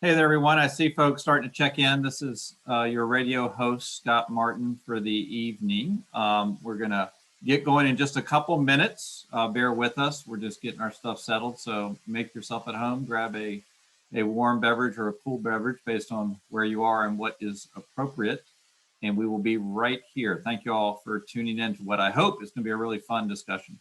Hey there, everyone. I see folks starting to check in. This is your radio host, Scott Martin, for the evening. We're going to get going in just a couple minutes. Bear with us. We're just getting our stuff settled. So make yourself at home. Grab a warm beverage or a cool beverage based on where you are and what is appropriate. And we will be right here. Thank you all for tuning in to what I hope is going to be a really fun discussion.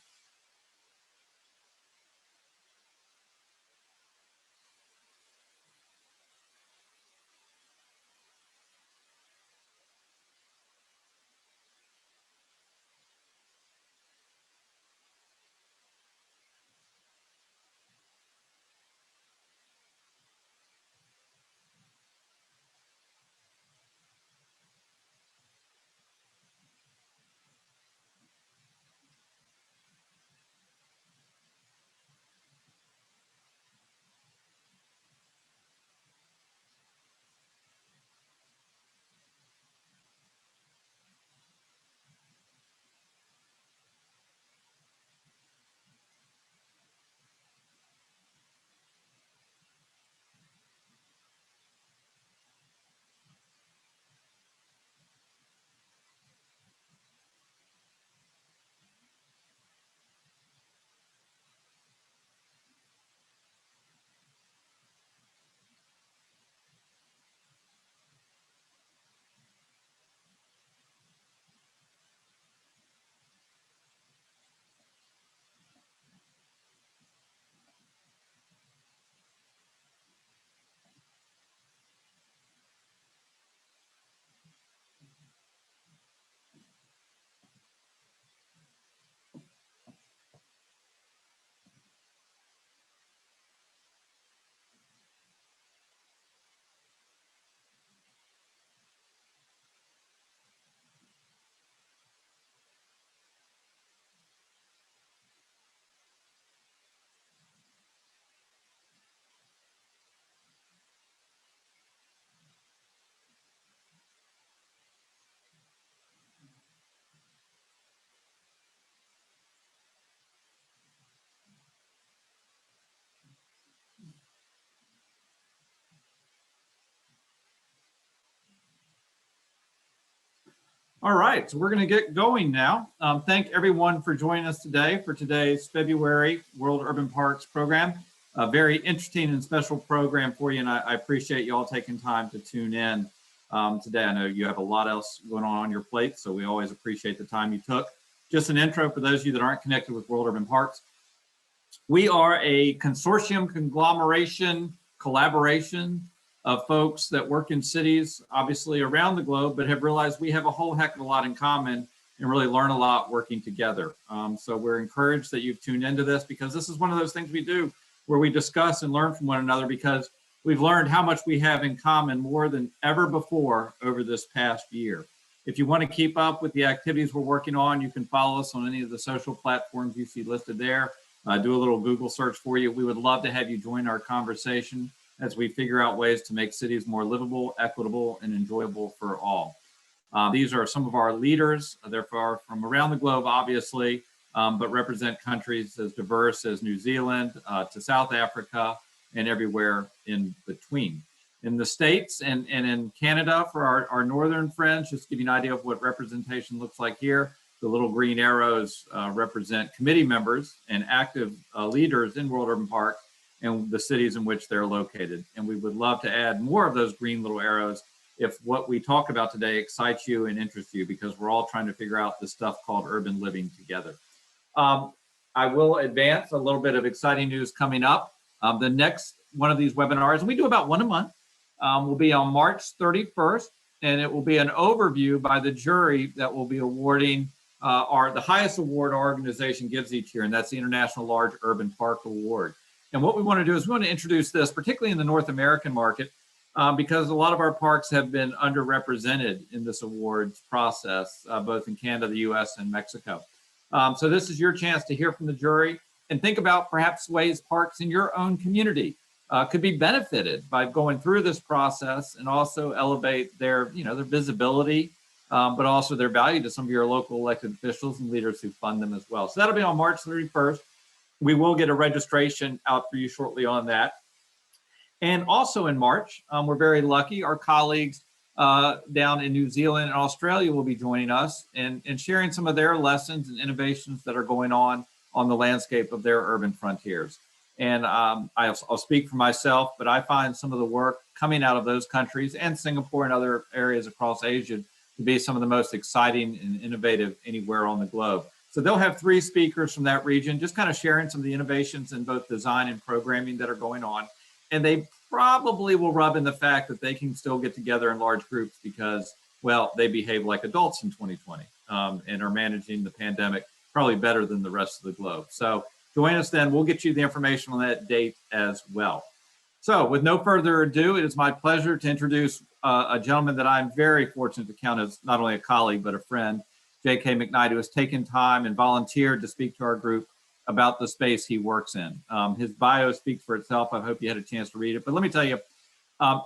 All right, so we're going to get going now. Thank everyone for joining us today for today's February World Urban Parks program. A very interesting and special program for you, and I appreciate you all taking time to tune in today. I know you have a lot else going on your plate, so we always appreciate the time you took. Just an intro for those of you that aren't connected with World Urban Parks. We are a consortium, conglomeration, collaboration of folks that work in cities, obviously around the globe, but have realized we have a whole heck of a lot in common and really learn a lot working together. So we're encouraged that you've tuned into this, because this is one of those things we do where we discuss and learn from one another, because we've learned how much we have in common more than ever before over this past year. If you want to keep up with the activities we're working on, you can follow us on any of the social platforms you see listed there. Do a little Google search for you. We would love to have you join our conversation as we figure out ways to make cities more livable, equitable, and enjoyable for all. These are some of our leaders. They're from around the globe, obviously, but represent countries as diverse as New Zealand to South Africa and everywhere in between. In the States and in Canada, for our northern friends, just to give you an idea of what representation looks like here, the little green arrows represent committee members and active leaders in World Urban Park and the cities in which they're located. And we would love to add more of those green little arrows if what we talk about today excites you and interests you, because we're all trying to figure out this stuff called urban living together. I will advance a little bit of exciting news coming up. The next one of these webinars, and we do about one a month, will be on March 31st, and it will be an overview by the jury that will be awarding the highest award our organization gives each year, and that's the International Large Urban Park Award. And what we want to do is we want to introduce this, particularly in the North American market, because a lot of our parks have been underrepresented in this awards process, both in Canada, the US, and Mexico. So this is your chance to hear from the jury and think about perhaps ways parks in your own community could be benefited by going through this process, and also elevate their visibility, but also their value to some of your local elected officials and leaders who fund them as well. So that'll be on March 31st. We will get a registration out for you shortly on that. And also in March, we're very lucky, our colleagues down in New Zealand and Australia will be joining us and sharing some of their lessons and innovations that are going on the landscape of their urban frontiers. And I'll speak for myself, but I find some of the work coming out of those countries and Singapore and other areas across Asia to be some of the most exciting and innovative anywhere on the globe. So they'll have 3 speakers from that region, just kind of sharing some of the innovations in both design and programming that are going on. And they probably will rub in the fact that they can still get together in large groups because, well, they behave like adults in 2020 and are managing the pandemic probably better than the rest of the globe. So join us then. We'll get you the information on that date as well. So with no further ado, it is my pleasure to introduce a gentleman that I'm very fortunate to count as not only a colleague, but a friend, J.K. McKnight, who has taken time and volunteered to speak to our group about the space he works in. His bio speaks for itself. I hope you had a chance to read it. But let me tell you,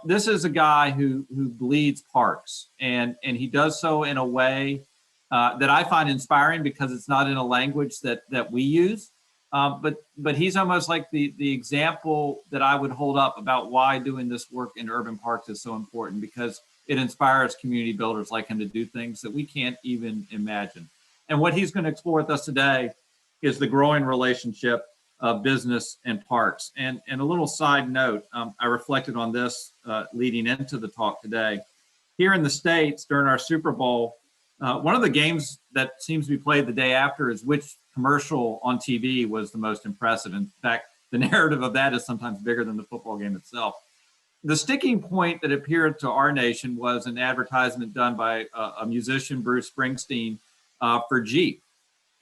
this is a guy who bleeds parks, and he does so in a way that I find inspiring because it's not in a language that we use. But he's almost like the example that I would hold up about why doing this work in urban parks is so important, because it inspires community builders like him to do things that we can't even imagine. And what he's going to explore with us today is the growing relationship of business and parks. And a little side note, I reflected on this leading into the talk today. Here in the States, during our Super Bowl, one of the games that seems to be played the day after is which commercial on TV was the most impressive. In fact, the narrative of that is sometimes bigger than the football game itself. The sticking point that appeared to our nation was an advertisement done by a musician, Bruce Springsteen, for Jeep.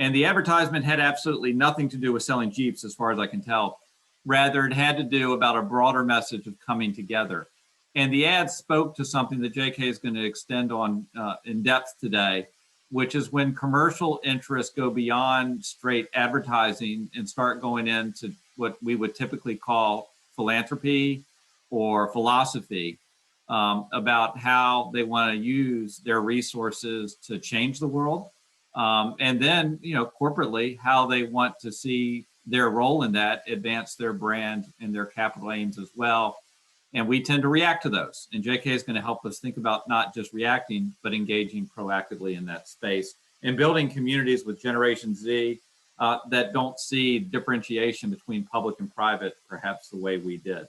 And the advertisement had absolutely nothing to do with selling Jeeps, as far as I can tell. Rather, it had to do about a broader message of coming together. And the ad spoke to something that JK is going to extend on in depth today, which is when commercial interests go beyond straight advertising and start going into what we would typically call philanthropy or philosophy about how they want to use their resources to change the world. And then, corporately, how they want to see their role in that advance their brand and their capital aims as well. And we tend to react to those. And JK is going to help us think about not just reacting, but engaging proactively in that space and building communities with Generation Z that don't see differentiation between public and private, perhaps the way we did.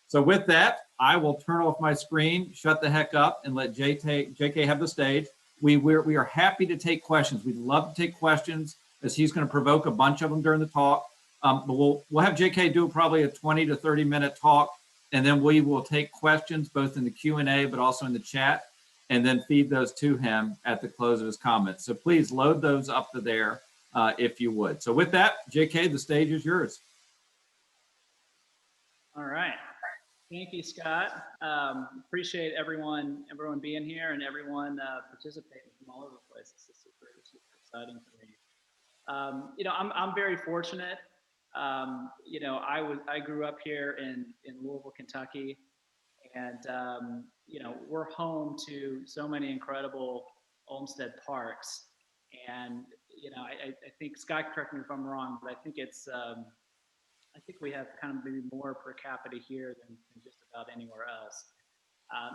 So with that, I will turn off my screen, shut the heck up, and let JK have the stage. We are happy to take questions. We'd love to take questions, as he's going to provoke a bunch of them during the talk. But we'll have JK do probably a 20 to 30 minute talk, and then we will take questions both in the Q&A but also in the chat, and then feed those to him at the close of his comments. So please load those up to there if you would. So with that, JK, the stage is yours. All right. Thank you, Scott. Appreciate everyone being here and everyone participating from all over the place. This is super exciting for me. I'm very fortunate. I grew up here in Louisville, Kentucky, and we're home to so many incredible Olmsted parks. And I think, Scott, correct me if I'm wrong, but I think it's I think we have kind of maybe more per capita here than just about anywhere else.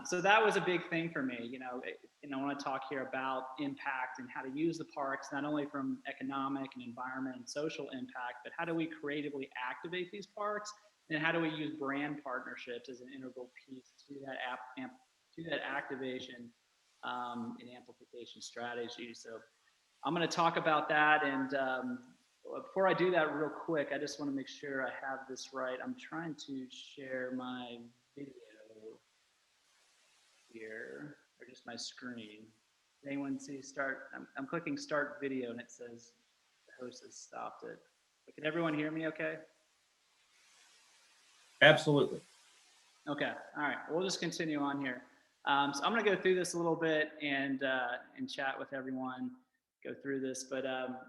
So that was a big thing for me. I want to talk here about impact and how to use the parks, not only from economic and environment and social impact, but how do we creatively activate these parks, and how do we use brand partnerships as an integral piece to that activation and amplification strategy. So I'm going to talk about that, and before I do that real quick, I just want to make sure I have this right. I'm trying to share my video here, or just my screen. Anyone see start? I'm clicking start video and it says the host has stopped it. But can everyone hear me okay? Absolutely. Okay, all right, we'll just continue on here. So I'm gonna go through this a little bit and chat with everyone, go through this. But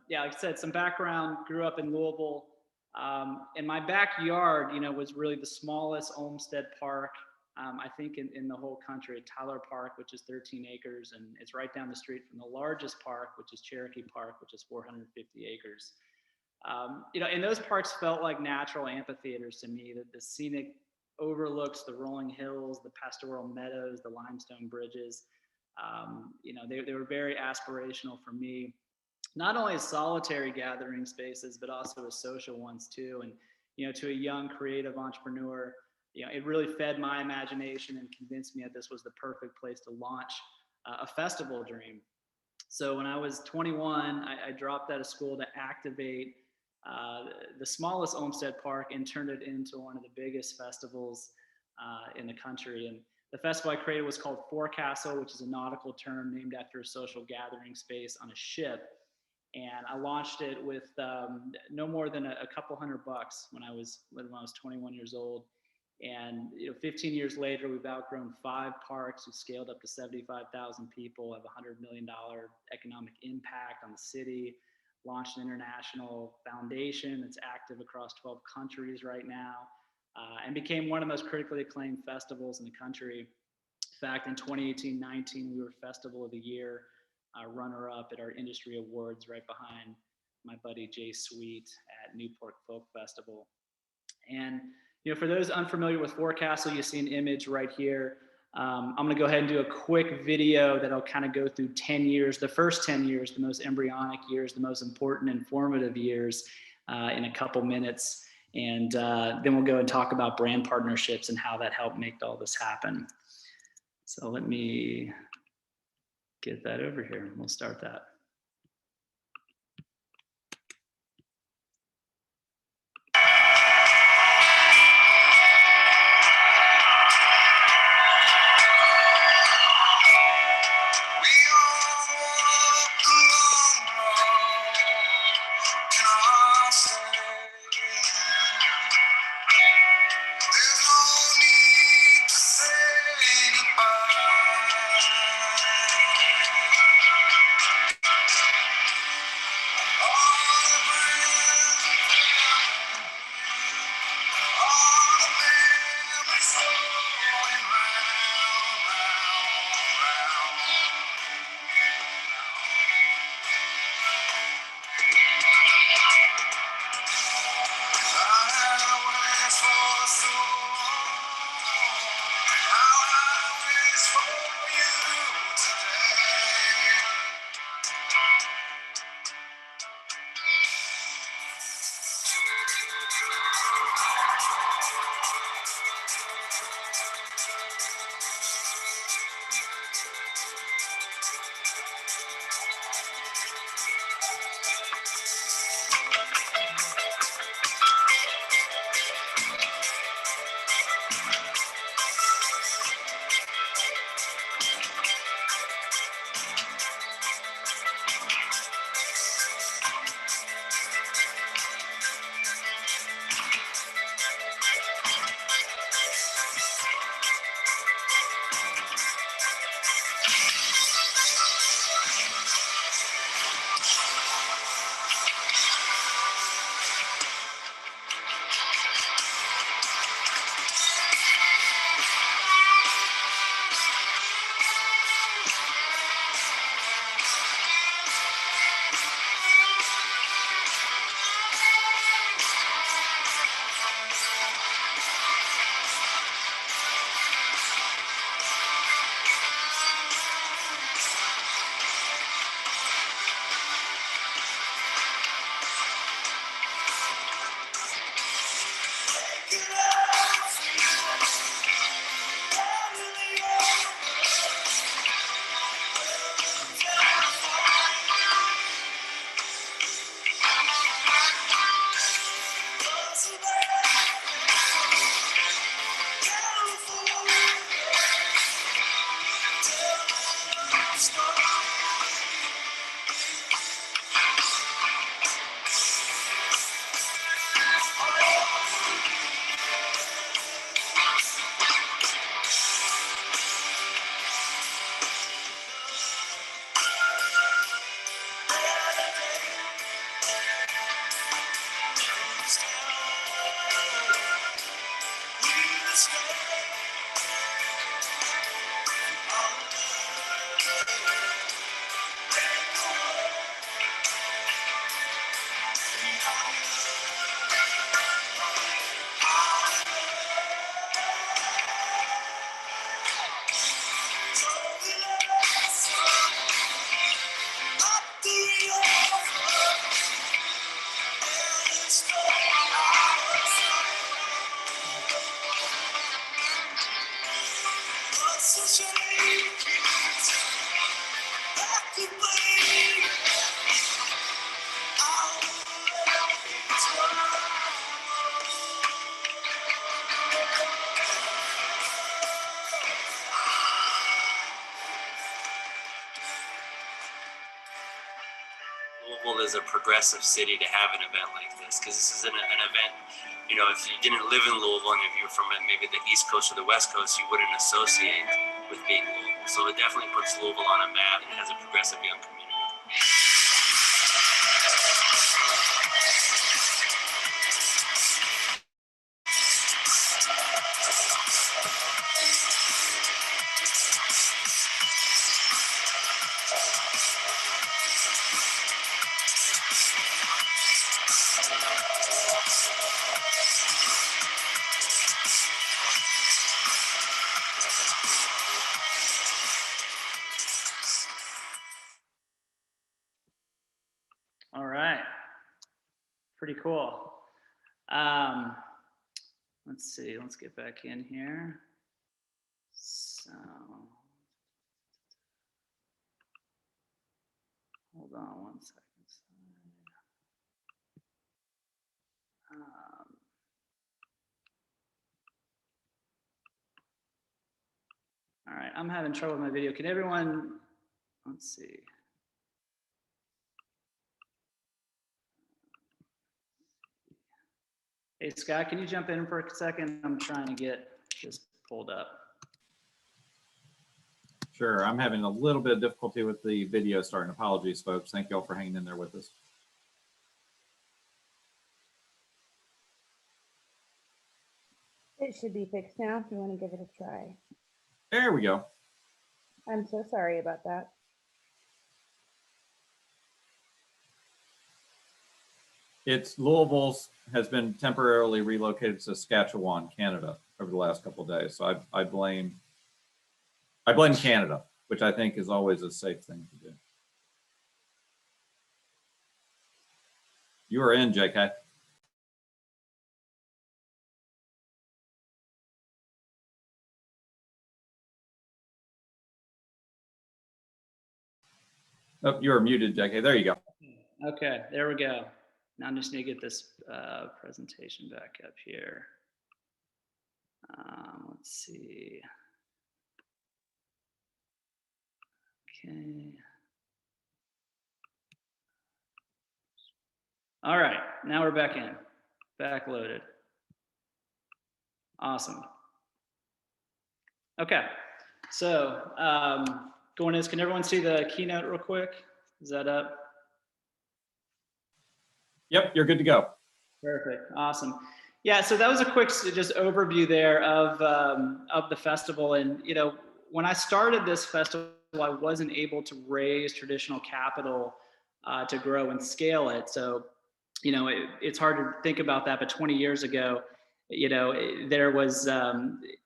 yeah, like I said, some background, grew up in Louisville. And my backyard, was really the smallest Olmsted park, I think in the whole country, Tyler Park, which is 13 acres, and it's right down the street from the largest park, which is Cherokee Park, which is 450 acres. And those parks felt like natural amphitheaters to me. The scenic overlooks the rolling hills, the pastoral meadows, the limestone bridges. You know, they were very aspirational for me, not only as solitary gathering spaces, but also as social ones too. And, you know, to a young creative entrepreneur, you know, it really fed my imagination and convinced me that this was the perfect place to launch a festival dream. So when I was 21, I dropped out of school to activate the smallest Olmsted Park and turned it into one of the biggest festivals in the country. And the festival I created was called Forecastle, which is a nautical term named after a social gathering space on a ship. And I launched it with no more than a couple $100 when I was 21 years old. And 15 years later, we've outgrown 5 parks. We've scaled up to 75,000 people, have $100 million economic impact on the city, launched an international foundation that's active across 12 countries right now, and became one of the most critically acclaimed festivals in the country. In fact, in 2018-19, we were Festival of the Year, runner-up at our industry awards, right behind my buddy Jay Sweet at Newport Folk Festival. And for those unfamiliar with Forecastle, you see an image right here. I'm going to go ahead and do a quick video that'll kind of go through 10 years, the first 10 years, the most embryonic years, the most important and formative years in a couple minutes. And then we'll go and talk about brand partnerships and how that helped make all this happen. So let me get that over here. We'll start that. Louisville is a progressive city to have an event like this, because this is an event, you know, if you didn't live in Louisville and if you're from maybe the East Coast or the West Coast, you wouldn't associate with being Louisville. So it definitely puts Louisville on a map and has a progressive young community. All right, pretty cool. Let's see, let's get back in here. So, hold on one second. All right, I'm having trouble with my video. Can everyone, let's see. Hey, Scott, can you jump in for a second? I'm trying to get this pulled up. Sure, I'm having a little bit of difficulty with the video starting. Apologies, folks. Thank you all for hanging in there with us. It should be fixed now if you want to give it a try. There we go. I'm so sorry about that. It's Louisville's has been temporarily relocated to Saskatchewan, Canada over the last couple of days. So I blame Canada, which I think is always a safe thing to do. You are in, JK. Oh, you are muted, JK. There you go. Okay, there we go. Now I just need to get this presentation back up here. Let's see. Okay. All right, now we're back in, back loaded. Awesome. Okay, so going is, can everyone see the keynote real quick? Is that up? Yep, you're good to go. Perfect, awesome. Yeah, so that was a quick just overview there of the festival. And you know, when I started this festival, I wasn't able to raise traditional capital to grow and scale it. So, you know, it's hard to think about that, but 20 years ago, you know, there was,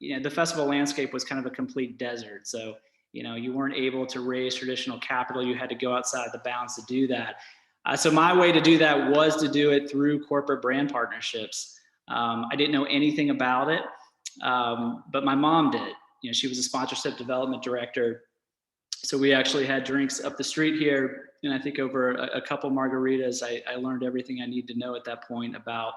you know, the festival landscape was kind of a complete desert. So, you know, you weren't able to raise traditional capital. You had to go outside the bounds to do that. So my way to do that was to do it through corporate brand partnerships. I didn't know anything about it, but my mom did. You know, she was a sponsorship development director. So we actually had drinks up the street here, and I think over a couple margaritas, I learned everything I need to know at that point about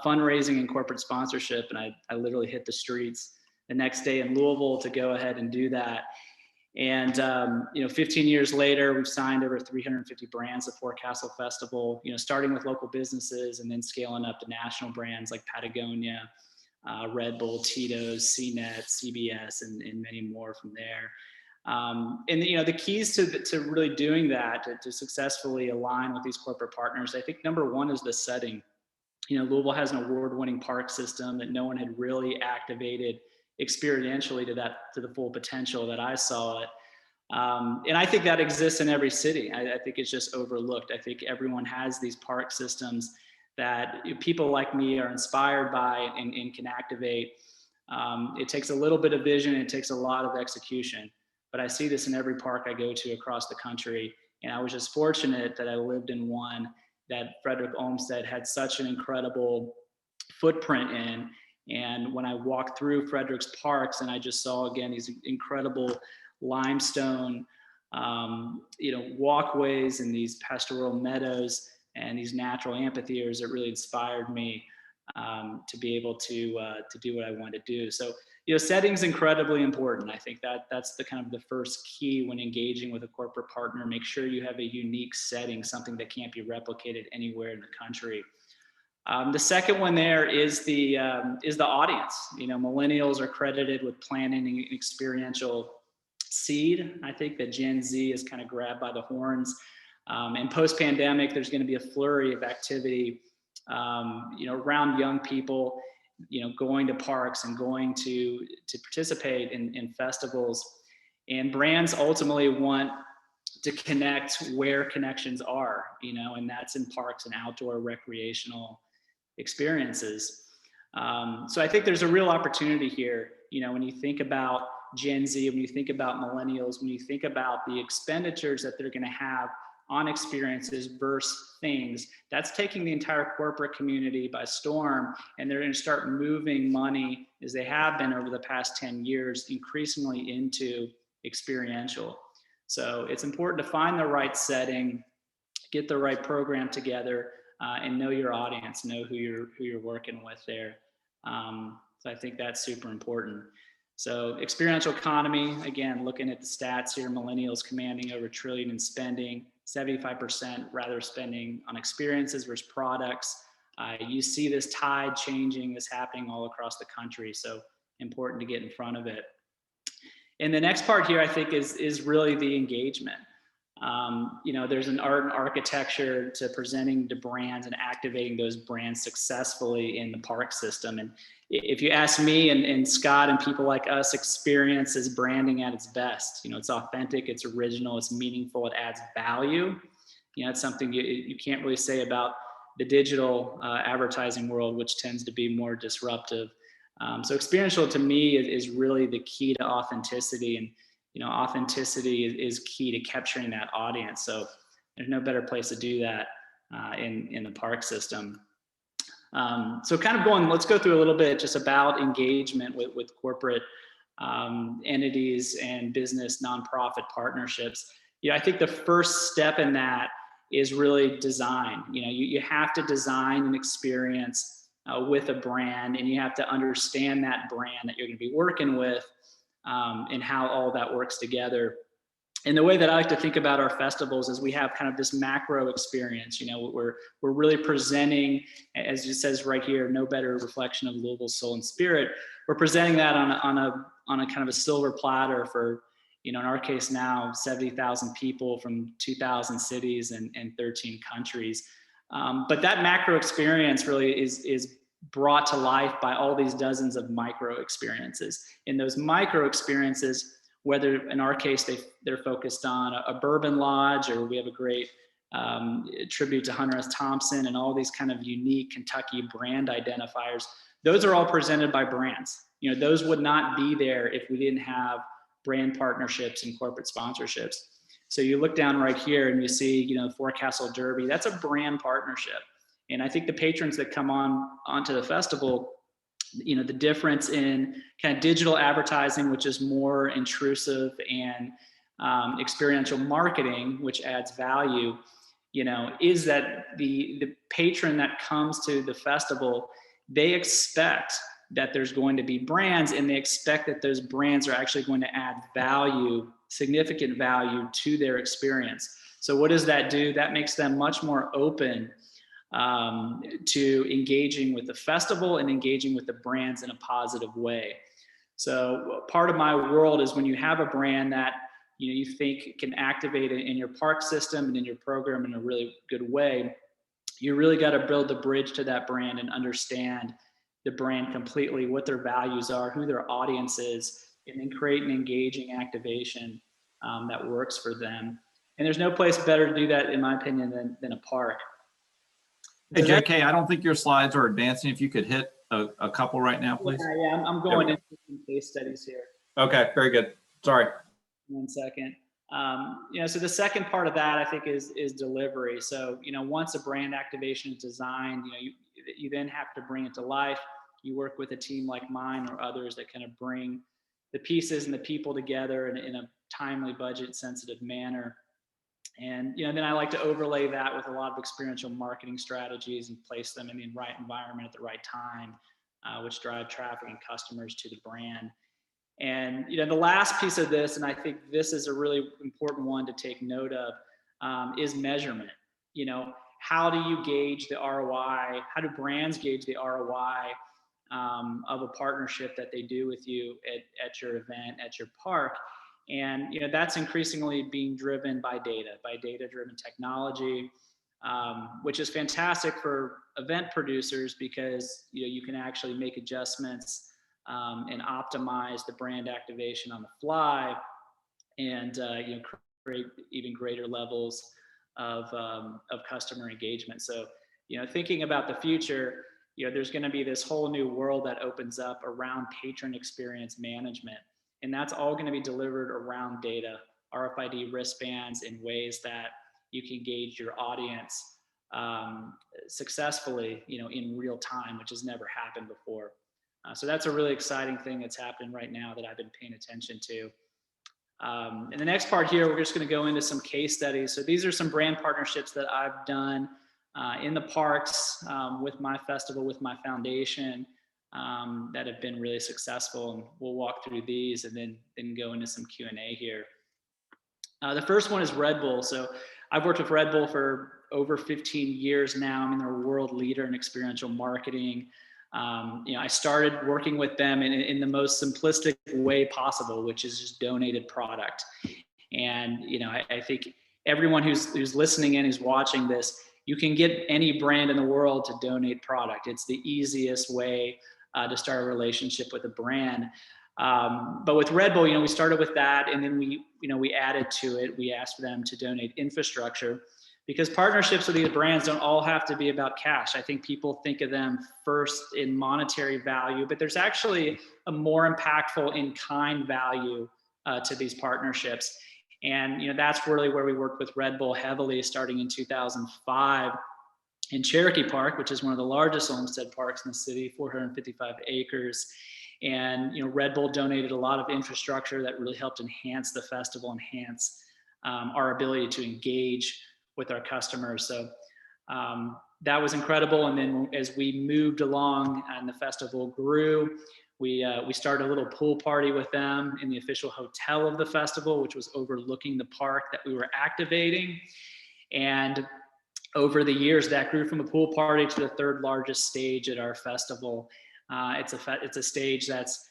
fundraising and corporate sponsorship. And I literally hit the streets the next day in Louisville to go ahead and do that. And, you know, 15 years later, we've signed over 350 brands at Forecastle Festival, you know, starting with local businesses and then scaling up to national brands like Patagonia, Red Bull, Tito's, CNET, CBS, and many more from there. And you know, the keys to really doing that, to successfully align with these corporate partners, I think number one is the setting. You know, Louisville has an award-winning park system that no one had really activated experientially to the full potential that I saw it. And I think that exists in every city. I think it's just overlooked. I think everyone has these park systems that people like me are inspired by and can activate. It takes a little bit of vision, it takes a lot of execution. But I see this in every park I go to across the country. And I was just fortunate that I lived in one that Frederick Olmsted had such an incredible footprint in. And when I walked through Frederick's Parks and I just saw again these incredible limestone, walkways and these pastoral meadows and these natural amphitheaters, it really inspired me to be able to do what I wanted to do. So, setting's incredibly important. I think that's the kind of the first key when engaging with a corporate partner. Make sure you have a unique setting, something that can't be replicated anywhere in the country. The second one there is the audience. Millennials are credited with planning an experiential seed. I think that Gen Z is kind of grabbed by the horns. And post-pandemic, there's going to be a flurry of activity, around young people, going to parks and going to participate in festivals. And brands ultimately want to connect where connections are, and that's in parks and outdoor recreational experiences. So I think there's a real opportunity here, when you think about Gen Z, when you think about millennials, when you think about the expenditures that they're going to have on experiences versus things, that's taking the entire corporate community by storm, and they're going to start moving money, as they have been over the past 10 years, increasingly into experiential. So it's important to find the right setting, get the right program together, and know your audience, know who you're working with there. So I think that's super important. So experiential economy, again, looking at the stats here, millennials commanding over $1 trillion in spending, 75% rather spending on experiences versus products. You see this tide changing, this happening all across the country. So important to get in front of it. And the next part here, I think, is really the engagement. There's an art and architecture to presenting to brands and activating those brands successfully in the park system. And if you ask me and Scott and people like us, experience is branding at its best. It's authentic, it's original, it's meaningful, it adds value. It's something you can't really say about the digital advertising world, which tends to be more disruptive. So experiential to me is really the key to authenticity, and authenticity is key to capturing that audience. So there's no better place to do that in the park system. So kind of let's go through a little bit just about engagement with corporate entities and business nonprofit partnerships. I think the first step in that is really design. You have to design an experience with a brand, and you have to understand that brand that you're going to be working with, and how all that works together. And the way that I like to think about our festivals is we have kind of this macro experience. We're really presenting, as it says right here, no better reflection of Louisville's soul and spirit. We're presenting that on a kind of a silver platter for, in our case now, 70,000 people from 2,000 cities and 13 countries. But that macro experience really is brought to life by all these dozens of micro experiences. In those micro experiences, whether in our case they're focused on a bourbon lodge, or we have a great tribute to Hunter S. Thompson and all these kind of unique Kentucky brand identifiers, those are all presented by brands. Those would not be there if we didn't have brand partnerships and corporate sponsorships. So you look down right here and you see, Forecastle Derby, that's a brand partnership. And I think the patrons that come onto the festival, the difference in kind of digital advertising, which is more intrusive, and experiential marketing, which adds value, is that the patron that comes to the festival, they expect that there's going to be brands, and they expect that those brands are actually going to add value, significant value to their experience. So what does that do? That makes them much more open to engaging with the festival and engaging with the brands in a positive way. So part of my world is when you have a brand that you think can activate it in your park system and in your program in a really good way, you really got to build the bridge to that brand and understand the brand completely, what their values are, who their audience is, and then create an engaging activation that works for them. And there's no place better to do that, in my opinion, than a park. Hey, JK, I don't think your slides are advancing. If you could hit a couple right now, please. Yeah, I'm going into some case studies here. Okay, very good. Sorry. 1 second. So the second part of that, I think, is delivery. So, once a brand activation is designed, you then have to bring it to life. you work with a team like mine or others that kind of bring the pieces and the people together in a timely, budget sensitive manner. And then I like to overlay that with a lot of experiential marketing strategies and place them in the right environment at the right time, which drive traffic and customers to the brand. And the last piece of this, and I think this is a really important one to take note of, is measurement. How do you gauge the ROI? How do brands gauge the ROI of a partnership that they do with you at your event, at your park? And that's increasingly being driven by data-driven technology, which is fantastic for event producers because you can actually make adjustments and optimize the brand activation on the fly, and create even greater levels of customer engagement. So thinking about the future, there's going to be this whole new world that opens up around patron experience management. And that's all going to be delivered around data, RFID wristbands, in ways that you can gauge your audience successfully, in real time, which has never happened before. So that's a really exciting thing that's happening right now that I've been paying attention to. And the next part here, we're just going to go into some case studies. So these are some brand partnerships that I've done in the parks with my festival, with my foundation, that have been really successful, and we'll walk through these and then go into some Q&A here. The first one is Red Bull. So I've worked with Red Bull for over 15 years now. I mean, they're a world leader in experiential marketing. I started working with them in the most simplistic way possible, which is just donated product. And I think everyone who's listening in, who's watching this, you can get any brand in the world to donate product. It's the easiest way to start a relationship with a brand. But with Red Bull, we started with that, and then we added to it. We asked for them to donate infrastructure, because partnerships with these brands don't all have to be about cash. I think people think of them first in monetary value, but there's actually a more impactful in-kind value to these partnerships. And that's really where we worked with Red Bull heavily, starting in 2005 in Cherokee Park, which is one of the largest Olmsted parks in the city, 455 acres. And Red Bull donated a lot of infrastructure that really helped enhance the festival, enhance our ability to engage with our customers. So that was incredible. And then as we moved along and the festival grew, we started a little pool party with them in the official hotel of the festival, which was overlooking the park that we were activating. And over the years, that grew from a pool party to the third largest stage at our festival. It's a stage that's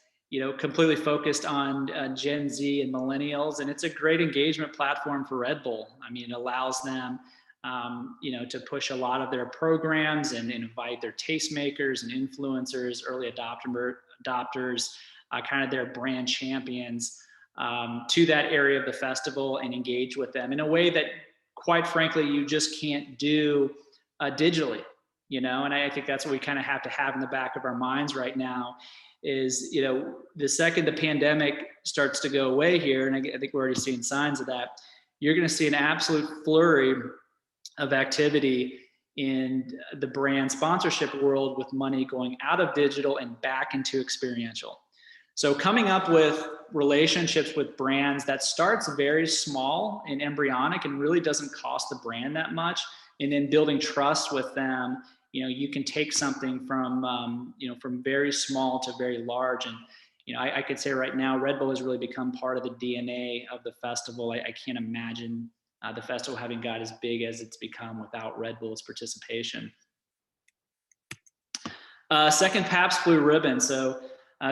completely focused on Gen Z and millennials, and it's a great engagement platform for Red Bull. I mean, it allows them to push a lot of their programs and invite their tastemakers and influencers, early adopters, kind of their brand champions to that area of the festival and engage with them in a way that, quite frankly, you just can't do digitally, and I think that's what we kind of have to have in the back of our minds right now is, the second the pandemic starts to go away here, and I think we're already seeing signs of that, you're going to see an absolute flurry of activity in the brand sponsorship world, with money going out of digital and back into experiential. So coming up with relationships with brands that starts very small and embryonic and really doesn't cost the brand that much, and then building trust with them, you can take something from from very small to very large. And I could say right now, Red Bull has really become part of the DNA of the festival. I can't imagine the festival having got as big as it's become without Red Bull's participation. Second, Pabst Blue Ribbon. So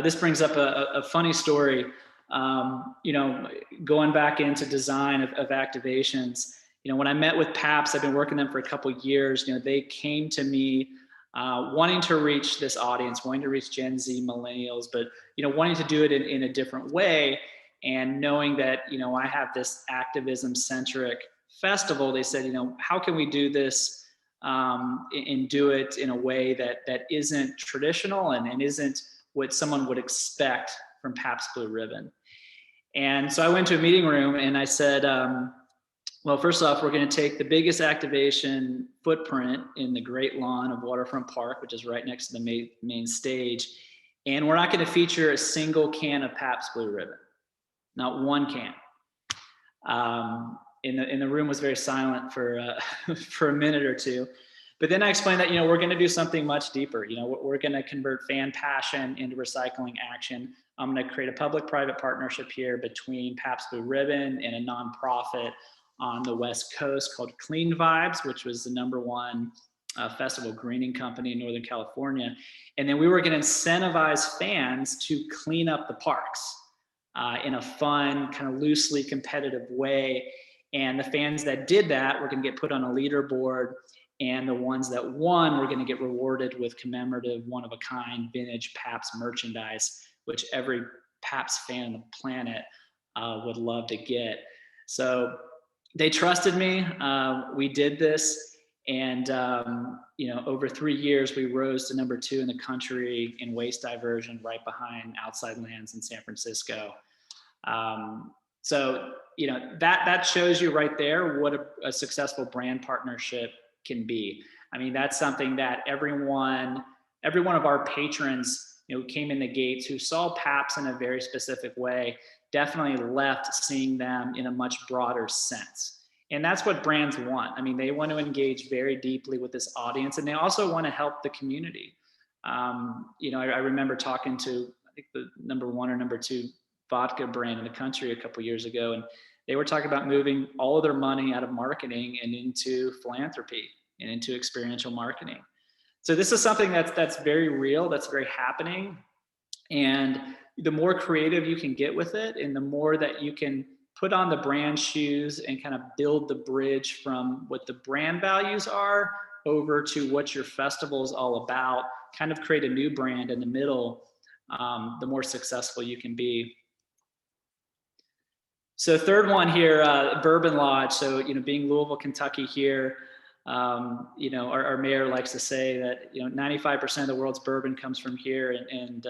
this brings up a funny story. Going back into design of activations, when I met with Pabst, I've been working with them for a couple of years. They came to me wanting to reach this audience, wanting to reach Gen Z, millennials, but wanting to do it in a different way. And knowing that I have this activism-centric festival, they said, how can we do this and do it in a way that isn't traditional and isn't what someone would expect from Pabst Blue Ribbon? And so I went to a meeting room and I said, Well, first off, we're going to take the biggest activation footprint in the Great Lawn of Waterfront Park, which is right next to the main stage. And we're not going to feature a single can of Pabst Blue Ribbon, not one can. In the room was very silent for for a minute or two. But then I explained that, we're going to do something much deeper. We're going to convert fan passion into recycling action. I'm going to create a public-private partnership here between Pabst Blue Ribbon and a nonprofit on the West Coast called Clean Vibes, which was the #1 festival greening company in Northern California. And then we were going to incentivize fans to clean up the parks in a fun, kind of loosely competitive way. And the fans that did that were going to get put on a leaderboard. And the ones that won were going to get rewarded with commemorative, one-of-a-kind vintage Pabst merchandise, which every Pabst fan on the planet would love to get. So they trusted me. We did this. And, over 3 years, we rose to #2 in the country in waste diversion, right behind Outside Lands in San Francisco. So, that shows you right there what a successful brand partnership can be. I mean, that's something that every one of our patrons, came in the gates who saw Pabst in a very specific way, definitely left seeing them in a much broader sense. And that's what brands want. I mean, they want to engage very deeply with this audience, and they also want to help the community. I remember talking to, I think, the #1 or #2 vodka brand in the country a couple years ago, and they were talking about moving all of their money out of marketing and into philanthropy and into experiential marketing. So this is something that's very real, that's very happening. And the more creative you can get with it, and the more that you can put on the brand shoes and kind of build the bridge from what the brand values are over to what your festival is all about, kind of create a new brand in the middle, the more successful you can be. So third one here, Bourbon Lodge. So, being Louisville, Kentucky here, our mayor likes to say that, 95% of the world's bourbon comes from here, and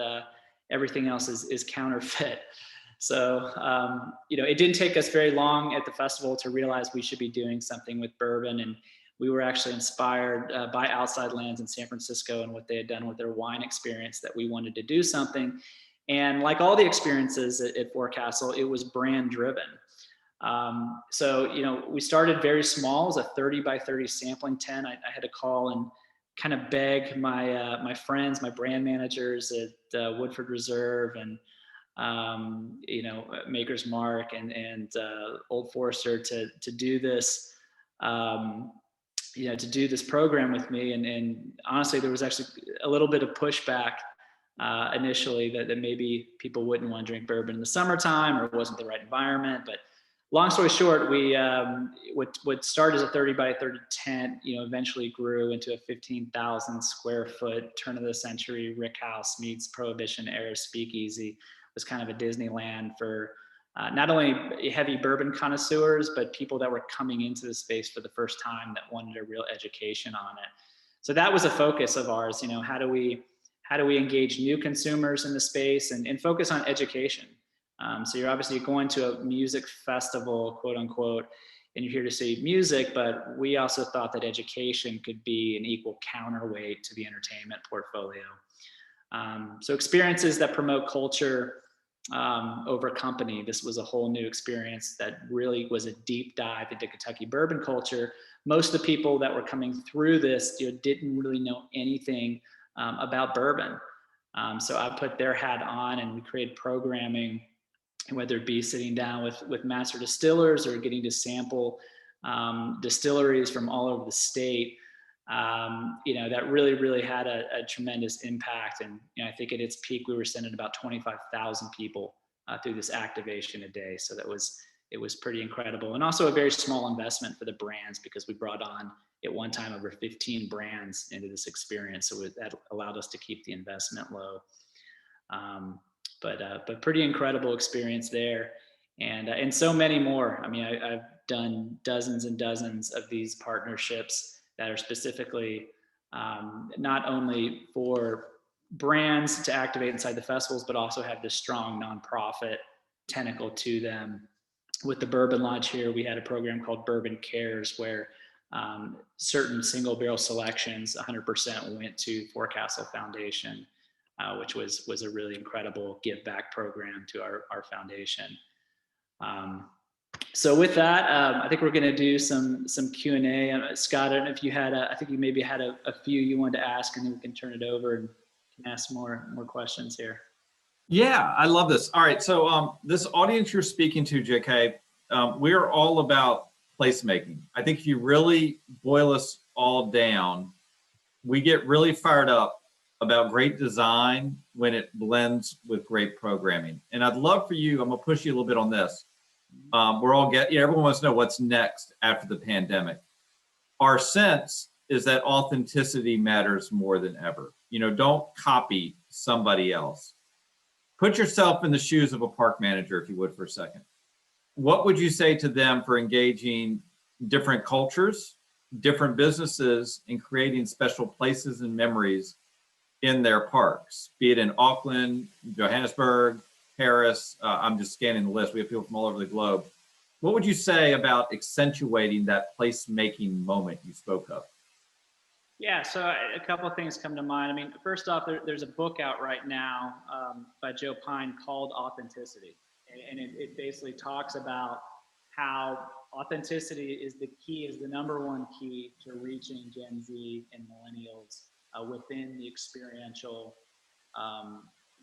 everything else is counterfeit. So, it didn't take us very long at the festival to realize we should be doing something with bourbon. And we were actually inspired by Outside Lands in San Francisco and what they had done with their wine experience, that we wanted to do something. And like all the experiences at Forecastle, it was brand driven. So, we started very small. It was a 30 by 30 sampling tent. I had to call and kind of beg my friends, my brand managers at Woodford Reserve and Maker's Mark and Old Forester to do this, to do this program with me. And honestly, there was actually a little bit of pushback initially that maybe people wouldn't want to drink bourbon in the summertime, or it wasn't the right environment. But long story short, we what started as a 30 by 30 tent, eventually grew into a 15,000 square foot turn of the century Rick House meets Prohibition era speakeasy. It was kind of a Disneyland for not only heavy bourbon connoisseurs, but people that were coming into the space for the first time that wanted a real education on it. So that was a focus of ours. How do we engage new consumers in the space and focus on education? So you're obviously going to a music festival, quote unquote, and you're here to see music, but we also thought that education could be an equal counterweight to the entertainment portfolio. So experiences that promote culture over company. This was a whole new experience that really was a deep dive into Kentucky bourbon culture. Most of the people that were coming through this didn't really know anything about bourbon. So I put their hat on and we created programming, whether it be sitting down with master distillers or getting to sample distilleries from all over the state. That really had a tremendous impact. And I think at its peak, we were sending about 25,000 people through this activation a day. So it was pretty incredible, and also a very small investment for the brands, because we brought on at one time over 15 brands into this experience. So that allowed us to keep the investment low. But pretty incredible experience there, and so many more. I mean, I've done dozens and dozens of these partnerships that are specifically not only for brands to activate inside the festivals, but also have this strong nonprofit tentacle to them. with the Bourbon Lodge here, we had a program called Bourbon Cares where certain single barrel selections, 100% went to Forecastle Foundation, which was a really incredible give back program to our foundation. So with that, I think we're going to do some Q&A. Scott, I don't know if you had, I think you maybe had a few you wanted to ask, and then we can turn it over and can ask more questions here. Yeah, I love this. All right, so this audience you're speaking to, JK, we're all about placemaking. I think if you really boil us all down, we get really fired up about great design when it blends with great programming. And I'd love for you, I'm gonna push you a little bit on this. Everyone wants to know what's next after the pandemic. Our sense is that authenticity matters more than ever. You know, don't copy somebody else. Put yourself in the shoes of a park manager, if you would, for a second. What would you say to them for engaging different cultures, different businesses, and creating special places and memories in their parks, be it in Auckland, Johannesburg, Paris? I'm just scanning the list. We have people from all over the globe. What would you say about accentuating that placemaking moment you spoke of? Yeah, so a couple of things come to mind. I mean, first off, there's a book out right now by Joe Pine called Authenticity. And it basically talks about how authenticity is the number one key to reaching Gen Z and millennials within the experiential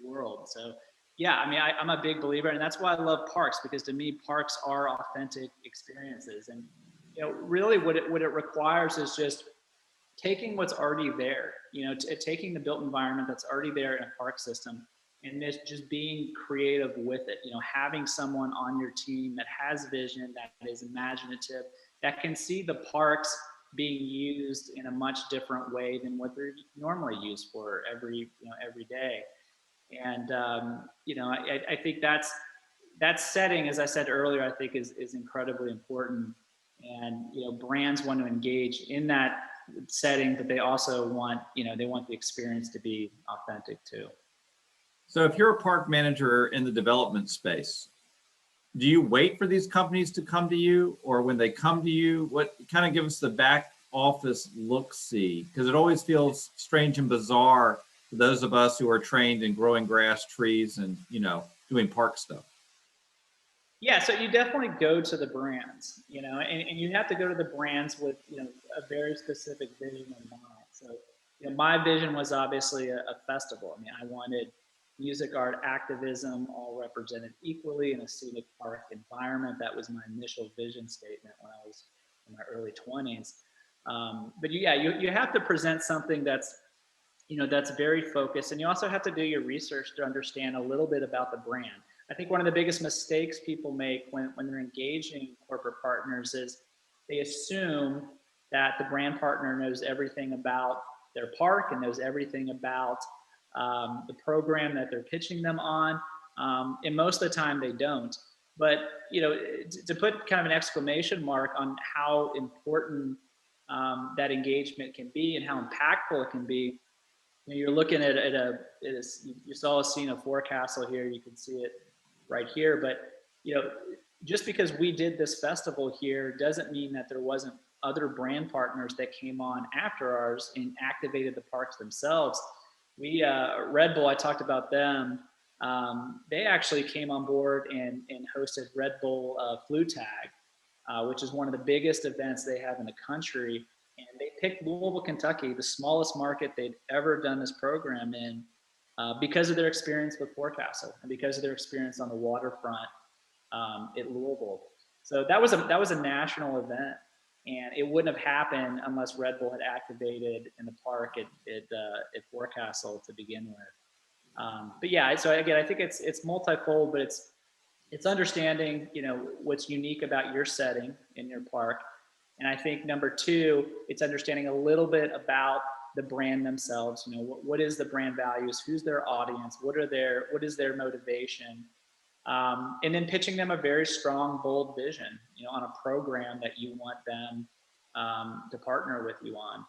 world. So yeah, I mean, I'm a big believer, and that's why I love parks, because to me, parks are authentic experiences. And you know, really what it requires is just taking what's already there, you know, taking the built environment that's already there in a park system and just being creative with it, you know, having someone on your team that has vision, that is imaginative, that can see the parks being used in a much different way than what they're normally used for every day. And, you know, I think that setting, as I said earlier, I think is incredibly important. And, you know, brands want to engage in that setting, but they also want, you know, they want the experience to be authentic too. So if you're a park manager in the development space, do you wait for these companies to come to you, or when they come to you, what kind of give us the back office look-see? Because it always feels strange and bizarre to those of us who are trained in growing grass, trees, and, you know, doing park stuff. Yeah, so you definitely go to the brands, you know, and you have to go to the brands with, you know, a very specific vision in mind. So, you know, my vision was obviously a festival. I mean, I wanted music, art, activism all represented equally in a scenic park environment. That was my initial vision statement when I was in my early 20s. But yeah, you have to present something that's, you know, that's very focused, and you also have to do your research to understand a little bit about the brand. I think one of the biggest mistakes people make when they're engaging corporate partners is they assume that the brand partner knows everything about their park and knows everything about the program that they're pitching them on. And most of the time they don't. But, you know, to put kind of an exclamation mark on how important that engagement can be and how impactful it can be, you know, you're looking at you saw a scene of Forecastle here, you can see it right here. But, you know, just because we did this festival here doesn't mean that there wasn't other brand partners that came on after ours and activated the parks themselves. We, Red Bull, I talked about them. They actually came on board and hosted Red Bull Flu Tag, which is one of the biggest events they have in the country. And they picked Louisville, Kentucky, the smallest market they'd ever done this program in, because of their experience with Forecastle and because of their experience on the waterfront at Louisville. So that was a national event, and it wouldn't have happened unless Red Bull had activated in the park at Forecastle to begin with. But yeah, so again, I think it's multifold, but it's understanding, you know, what's unique about your setting in your park. And I think number two, it's understanding a little bit about the brand themselves. You know, what is the brand values? Who's their audience? What is their motivation? And then pitching them a very strong, bold vision, you know, on a program that you want them to partner with you on.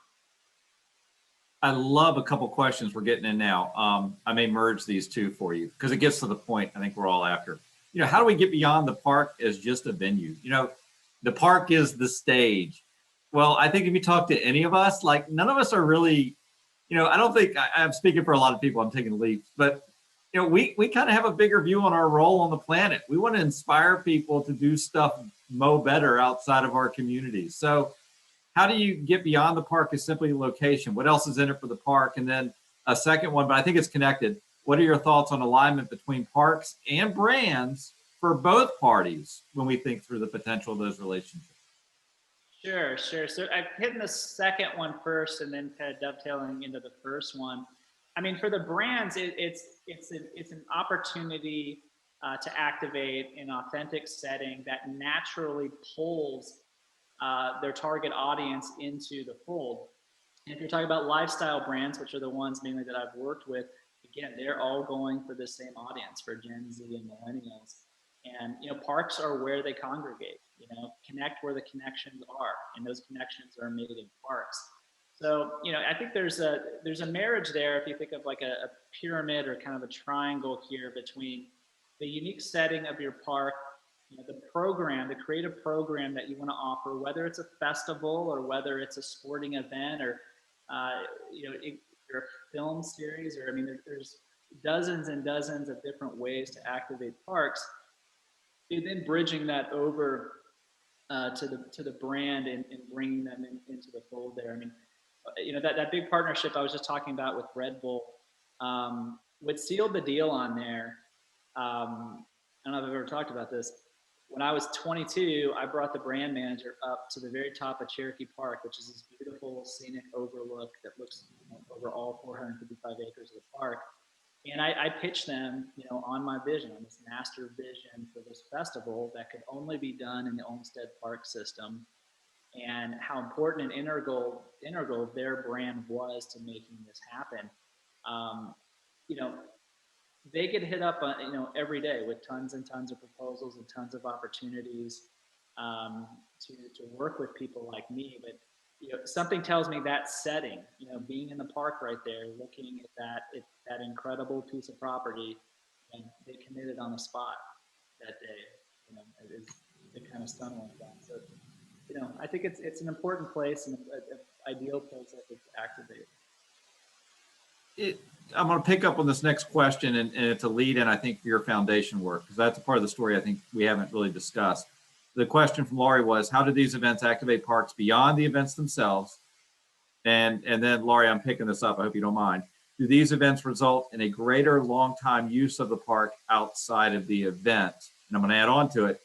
I love a couple questions we're getting in now. I may merge these two for you because it gets to the point I think we're all after. how do we get beyond the park as just a venue? The park is the stage. Well, I think if you talk to any of us, like none of us are really, I don't think I'm speaking for a lot of people, I'm taking leaps, but we kind of have a bigger view on our role on the planet. We want to inspire people to do stuff better outside of our communities. So how do you get beyond the park as simply a location? What else is in it for the park? And then a second one, but I think it's connected. What are your thoughts on alignment between parks and brands for both parties when we think through the potential of those relationships? Sure. So I've hit the second one first, and then kind of dovetailing into the first one. I mean, for the brands, it's an opportunity to activate an authentic setting that naturally pulls their target audience into the fold. And if you're talking about lifestyle brands, which are the ones mainly that I've worked with, again, they're all going for the same audience, for Gen Z and millennials. And parks are where they congregate. Connect where the connections are, and those connections are made in parks. So I think there's a marriage there. If you think of like a pyramid or kind of a triangle here between the unique setting of your park, the program, the creative program that you want to offer, whether it's a festival or whether it's a sporting event or or a film series, or there's dozens and dozens of different ways to activate parks. And then bridging that over to the brand and bringing them into the fold there. That big partnership I was just talking about with Red Bull, what sealed the deal on there, I don't know if I've ever talked about this. When I was 22, I brought the brand manager up to the very top of Cherokee Park, which is this beautiful scenic overlook that looks over all 455 acres of the park. And I pitched them, on my vision, on this master vision for this festival that could only be done in the Olmsted Park system, and how important and integral their brand was to making this happen. They get hit up, every day with tons and tons of proposals and tons of opportunities to work with people like me. But something tells me that setting, being in the park right there, looking at that incredible piece of property, and they committed on the spot that day. It kind of stunned like that. So, I think it's an important place and an ideal place that it's activated. I'm going to pick up on this next question, and it's a lead in, I think, for your foundation work, because that's a part of the story I think we haven't really discussed. The question from Laurie was, how do these events activate parks beyond the events themselves? And then, Laurie, I'm picking this up. I hope you don't mind. Do these events result in a greater long-time use of the park outside of the event? And I'm going to add on to it.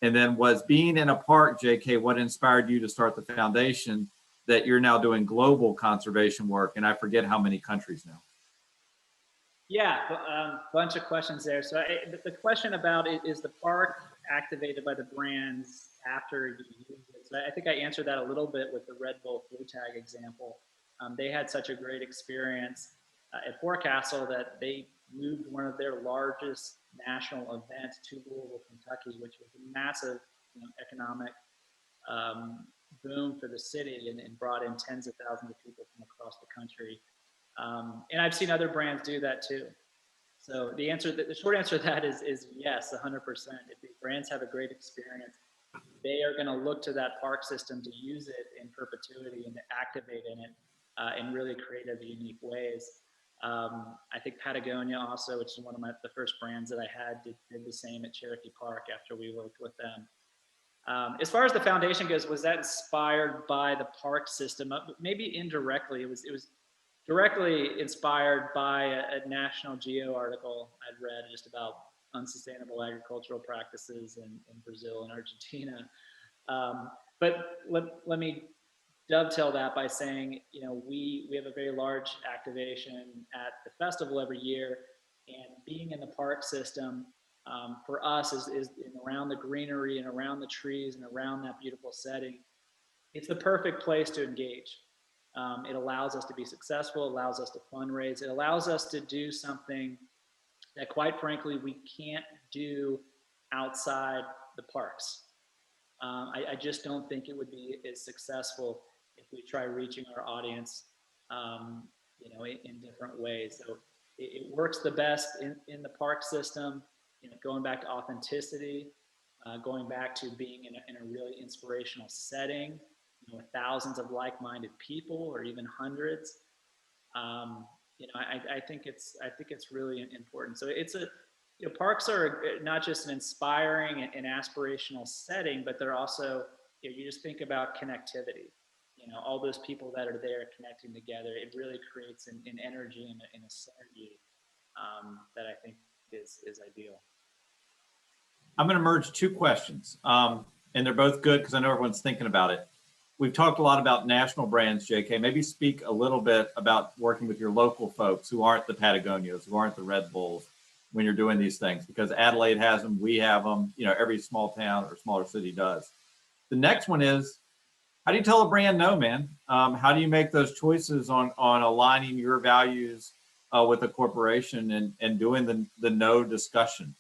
And then, was being in a park, JK, what inspired you to start the foundation that you're now doing global conservation work? And I forget how many countries now. Yeah, bunch of questions there. So the question about is the park activated by the brands after you use it? So I think I answered that a little bit with the Red Bull Blue Tag example. They had such a great experience at Forecastle that they moved one of their largest national events to Louisville, Kentucky, which was a massive economic boom for the city, and brought in tens of thousands of people from across the country. And I've seen other brands do that too. So the short answer to that is yes, 100%. If the brands have a great experience, they are going to look to that park system to use it in perpetuity and to activate in it in really creative, unique ways. I think Patagonia also, which is one of the first brands that I had, did the same at Cherokee Park after we worked with them. As far as the foundation goes, was that inspired by the park system? Maybe indirectly. It was directly inspired by a National Geo article I'd read just about unsustainable agricultural practices in Brazil and Argentina. But let me dovetail that by saying, we have a very large activation at the festival every year, and being in the park system for us is around the greenery and around the trees and around that beautiful setting. It's the perfect place to engage. It allows us to be successful, allows us to fundraise, it allows us to do something that, quite frankly, we can't do outside the parks. I just don't think it would be as successful if we try reaching our audience, in different ways. So it works the best in the park system. going back to authenticity, going back to being in a really inspirational setting, with thousands of like-minded people or even hundreds. I think it's really important. So it's parks are not just an inspiring and aspirational setting, but they're also, you just think about connectivity. All those people that are there connecting together, it really creates an energy and a synergy that I think is ideal. I'm going to merge two questions, and they're both good because I know everyone's thinking about it. We've talked a lot about national brands, JK. Maybe speak a little bit about working with your local folks who aren't the Patagonias, who aren't the Red Bulls, when you're doing these things, because Adelaide has them, we have them, every small town or smaller city does. The next one is, how do you tell a brand no, man? How do you make those choices on aligning your values with a corporation and doing the no discussion?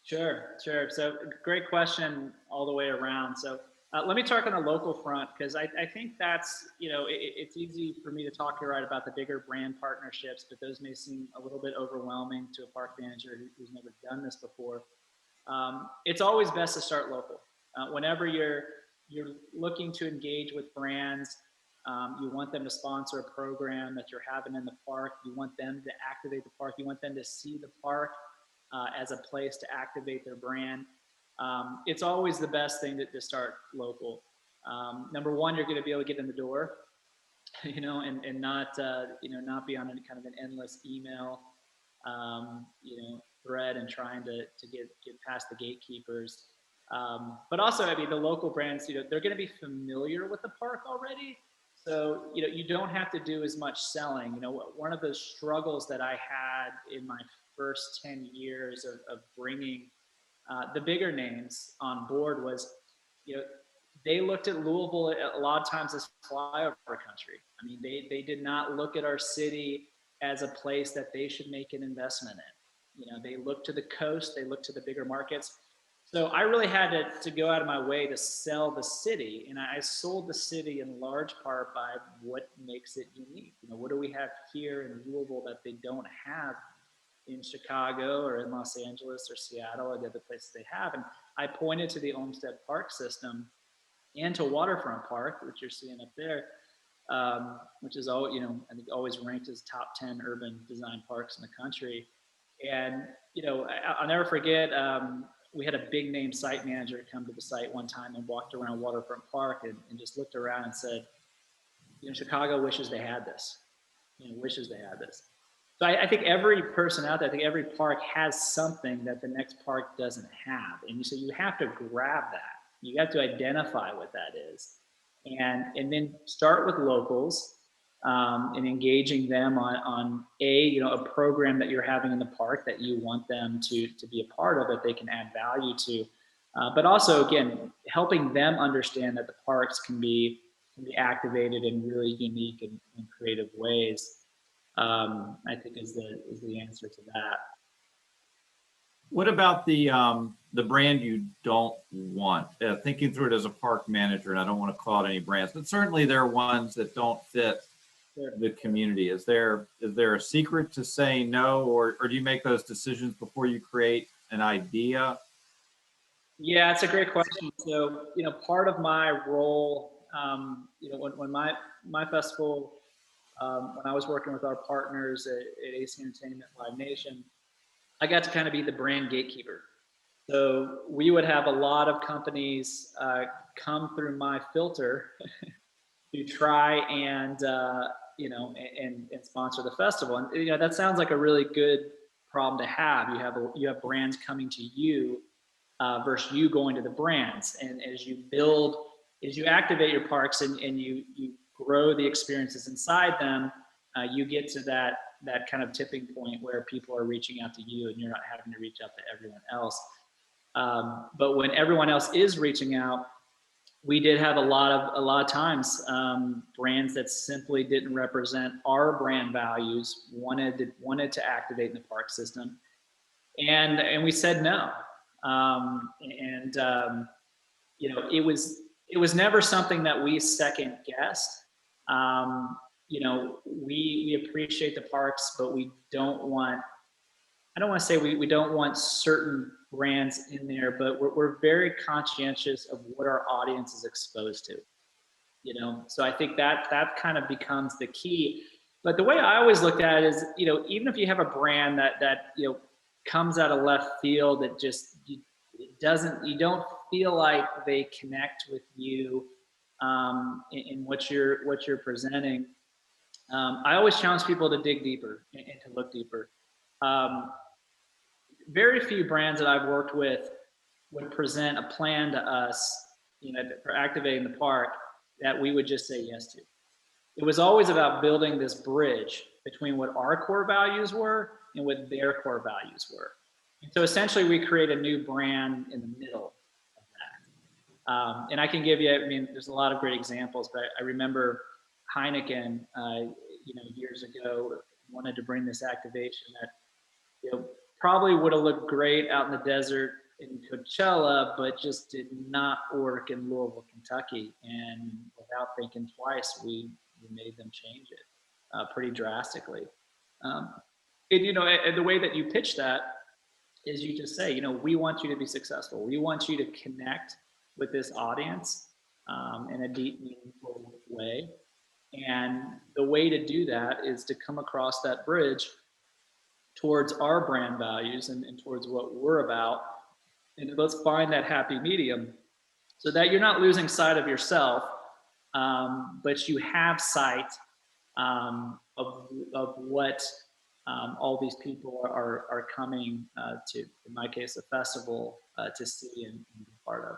Sure. So great question all the way around. So let me talk on the local front, because I think that's, it's easy for me to talk here, right, about the bigger brand partnerships, but those may seem a little bit overwhelming to a park manager who's never done this before. It's always best to start local. Whenever you're looking to engage with brands, you want them to sponsor a program that you're having in the park. You want them to activate the park. You want them to see the park as a place to activate their brand. It's always the best thing to start local. Number one, you're going to be able to get in the door, and not be on any kind of an endless email, thread and trying to get past the gatekeepers. But also, I mean, the local brands, they're going to be familiar with the park already. So, you don't have to do as much selling. One of the struggles that I had in my first 10 years of bringing the bigger names on board was, they looked at Louisville a lot of times as flyover country. I mean, they did not look at our city as a place that they should make an investment in. They looked to the coast, they looked to the bigger markets. So I really had to go out of my way to sell the city, and I sold the city in large part by what makes it unique. What do we have here in Louisville that they don't have in Chicago or in Los Angeles or Seattle or the other places they have? And I pointed to the Olmsted Park system and to Waterfront Park, which you're seeing up there, which is all, I think always ranked as top 10 urban design parks in the country. And, I'll never forget, we had a big name site manager come to the site one time and walked around Waterfront Park and just looked around and said, Chicago wishes they had this, wishes they had this. So I think every person out there, I think every park has something that the next park doesn't have. And so you have to grab that. You have to identify what that is. And then start with locals and engaging them on a program that you're having in the park that you want them to be a part of, that they can add value to. But also, again, helping them understand that the parks can be activated in really unique and creative ways. I think is the answer to that. What about the brand you don't want? Thinking through it as a park manager, and I don't want to call it any brands, but certainly there are ones that don't fit the community. Is there a secret to saying no, or do you make those decisions before you create an idea? Yeah, it's a great question. So, part of my role, when my festival, when I was working with our partners at AC Entertainment, Live Nation, I got to kind of be the brand gatekeeper. So we would have a lot of companies come through my filter to try and sponsor the festival. And that sounds like a really good problem to have. You have brands coming to you versus you going to the brands. And as you activate your parks and you grow the experiences inside them, you get to that kind of tipping point where people are reaching out to you and you're not having to reach out to everyone else. But when everyone else is reaching out, we did have a lot of times brands that simply didn't represent our brand values wanted to activate in the park system, and we said no. It was never something that we second guessed. We appreciate the parks, but we don't want I don't want to say we don't want certain brands in there, but we're very conscientious of what our audience is exposed to. So I think that kind of becomes the key. But the way I always looked at it is, even if you have a brand that comes out of left field, that just you don't feel like they connect with you in what you're presenting. I always challenge people to dig deeper and to look deeper. Very few brands that I've worked with would present a plan to us, for activating the park that we would just say yes to. It was always about building this bridge between what our core values were and what their core values were. And so essentially we create a new brand in the middle of that. And I can give you, there's a lot of great examples, but I remember Heineken, years ago wanted to bring this activation that, probably would have looked great out in the desert in Coachella, but just did not work in Louisville, Kentucky. And without thinking twice, we made them change it pretty drastically. And the way that you pitch that is you just say, we want you to be successful. We want you to connect with this audience in a deep, meaningful way. And the way to do that is to come across that bridge towards our brand values and towards what we're about. And let's find that happy medium so that you're not losing sight of yourself, but you have sight of what all these people are coming to, in my case, a festival to see and be part of.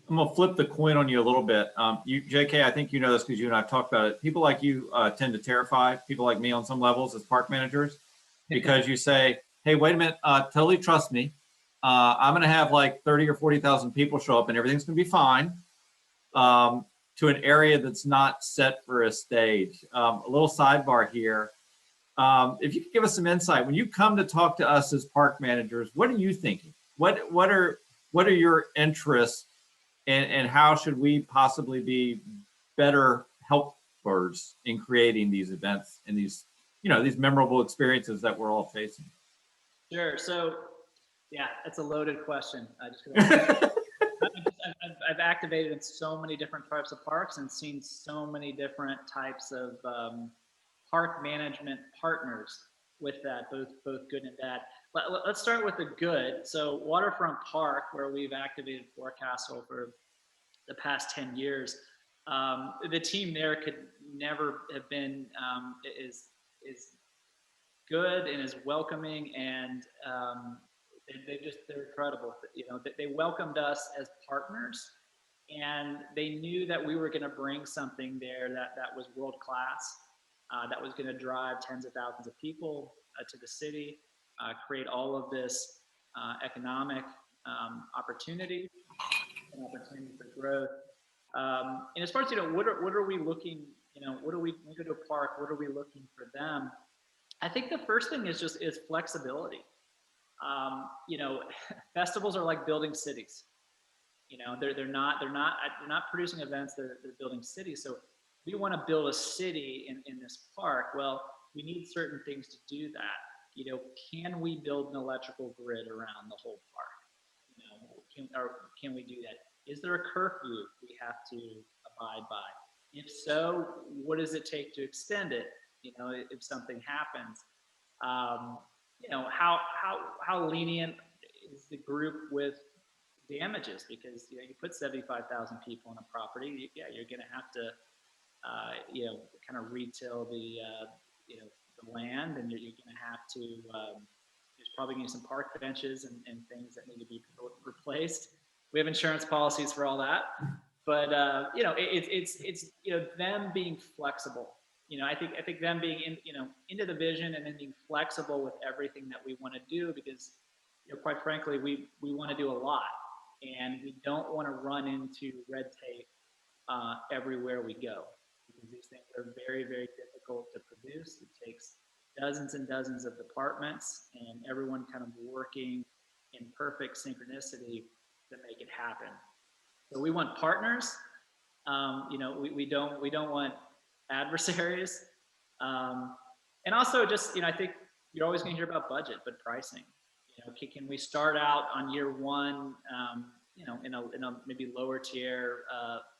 I'm gonna flip the coin on you a little bit. JK, I think you know this because you and I have talked about it. People like you tend to terrify people like me on some levels as park managers, because you say, hey, wait a minute, totally trust me. I'm gonna have like 30 or 40,000 people show up and everything's gonna be fine, to an area that's not set for a stage. A little sidebar here. If you could give us some insight, when you come to talk to us as park managers, what are you thinking? What are your interests? And how should we possibly be better helpers in creating these events and these memorable experiences that we're all facing? Sure. So, yeah, that's a loaded question. I've activated in so many different types of parks and seen so many different types of park management partners with that, both good and bad. Let's start with the good. So Waterfront Park, where we've activated Forecastle for the past 10 years, the team there could never have been as good and as welcoming, and they're incredible. They welcomed us as partners, and they knew that we were going to bring something there that was world class, that was going to drive tens of thousands of people to the city, create all of this economic opportunity and opportunity for growth. And as far as what are we looking? When we go to a park, what are we looking for them? I think the first thing is flexibility. Festivals are like building cities. They're not producing events. They're building cities. So we want to build a city in this park. Well, we need certain things to do that. Can we build an electrical grid around the whole park? Can we do that? Is there a curfew we have to abide by? If so, what does it take to extend it? If something happens, how lenient is the group with damages? Because you put 75,000 people on a property, you're going to have to kind of retail the land, and you're going to have to. There's probably going to be some park benches and things that need to be replaced. We have insurance policies for all that, but it's them being flexible. I think them being into the vision and then being flexible with everything that we want to do, because quite frankly we want to do a lot, and we don't want to run into red tape everywhere we go, because these things are very, very difficult to produce. It takes dozens and dozens of departments and everyone kind of working in perfect synchronicity to make it happen. So we want partners. We don't want adversaries. And also just, I think you're always going to hear about budget, but pricing. You know, can we start out on year one, you know, in a maybe lower tier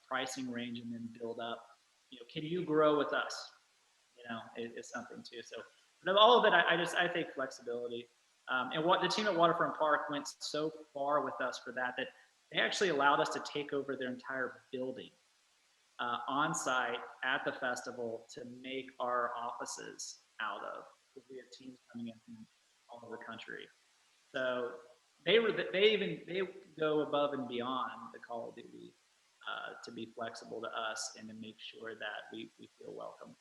pricing range and then build up? You know, can you grow with us? You know, is something too. So, but of all of it, I think flexibility. And what the team at Waterfront Park went so far with us for that they actually allowed us to take over their entire building on site at the festival to make our offices out of. We have teams coming in from all over the country. So they go above and beyond the call of duty to be flexible to us and to make sure that we feel welcome.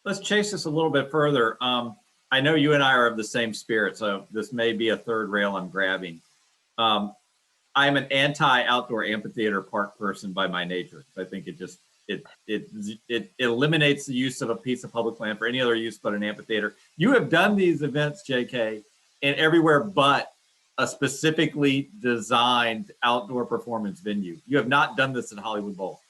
Let's chase this a little bit further. I know you and I are of the same spirit, so this may be a third rail I'm grabbing. I'm an anti-outdoor amphitheater park person by my nature. I think it eliminates the use of a piece of public land for any other use but an amphitheater. You have done these events, JK, in everywhere but a specifically designed outdoor performance venue. You have not done this at Hollywood Bowl.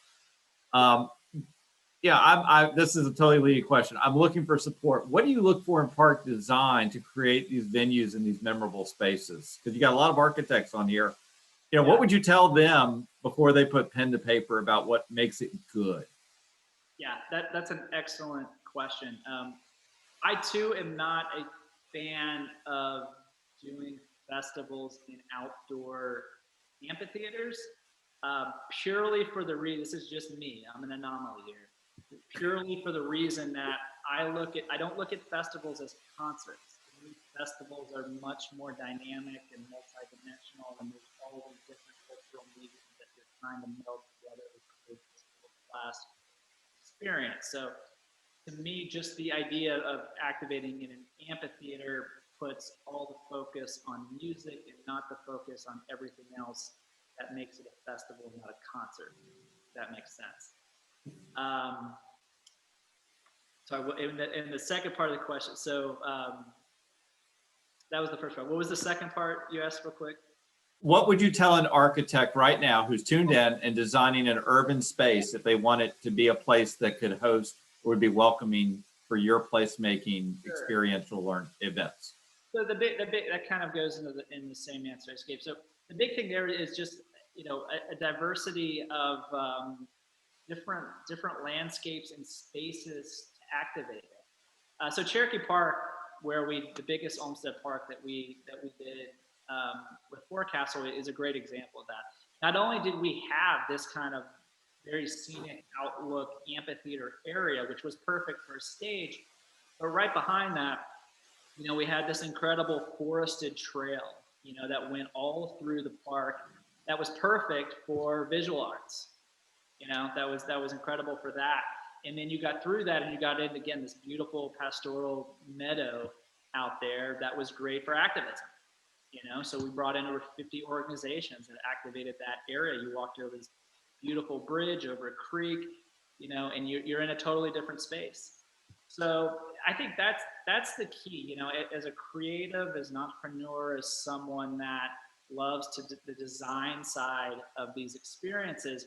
Yeah, this is a totally leading question. I'm looking for support. What do you look for in park design to create these venues in these memorable spaces? Because you got a lot of architects on here. You know, what would you tell them before they put pen to paper about what makes it good? Yeah, that's an excellent question. I too am not a fan of doing festivals in outdoor amphitheaters, purely for the reason, this is just me, I'm an anomaly here, purely for the reason that I don't look at festivals as concerts. Festivals are much more dynamic and multidimensional, and there's all these different cultural mediums that you're trying to meld together to create this world-class experience. So to me, just the idea of activating in an amphitheater puts all the focus on music and not the focus on everything else that makes it a festival, not a concert. If that makes sense. So in the second part of the question, so that was the first part. What was the second part you asked real quick? What would you tell an architect right now who's tuned in and designing an urban space if they want it to be a place that could host or would be welcoming for your placemaking experiential events? So the big that kind of goes into the same answer I gave. So the big thing there is just, you know, a diversity of different landscapes and spaces to activate it. So Cherokee Park, where the biggest Olmsted park that we did with Forecastle, is a great example of that. Not only did we have this kind of very scenic outlook amphitheater area, which was perfect for a stage, but right behind that, you know, we had this incredible forested trail, you know, that went all through the park. That was perfect for visual arts. You know, that was incredible for that. And then you got through that and you got in, again, this beautiful pastoral meadow out there that was great for activism. You know, so we brought in over 50 organizations that activated that area. You walked over this beautiful bridge over a creek, you know, and you're in a totally different space. So I think that's the key, you know, as a creative, as an entrepreneur, as someone that loves the design side of these experiences,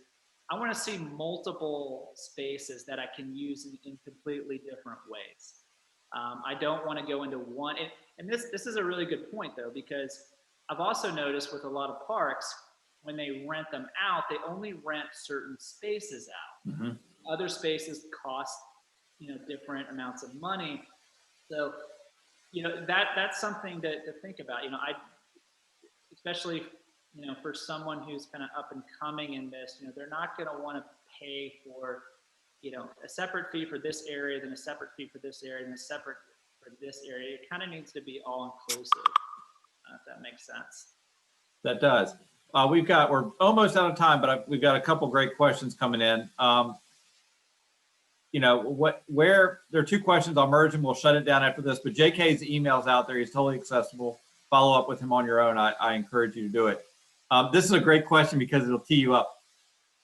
I want to see multiple spaces that I can use in completely different ways. I don't want to go into one, and this is a really good point though, because I've also noticed with a lot of parks, when they rent them out, they only rent certain spaces out. Mm-hmm. Other spaces cost, you know, different amounts of money. So, you know, that's something to think about. You know, especially, you know, for someone who's kind of up and coming in this, you know, they're not going to want to pay for, you know, a separate fee for this area, then a separate fee for this area, and a separate for this area. It kind of needs to be all inclusive, if that makes sense. That does. We're almost out of time, but we've got a couple great questions coming in. You know, there are two questions. I'll merge them. We'll shut it down after this. But JK's email's out there. He's totally accessible. Follow up with him on your own. I encourage you to do it. This is a great question because it'll tee you up.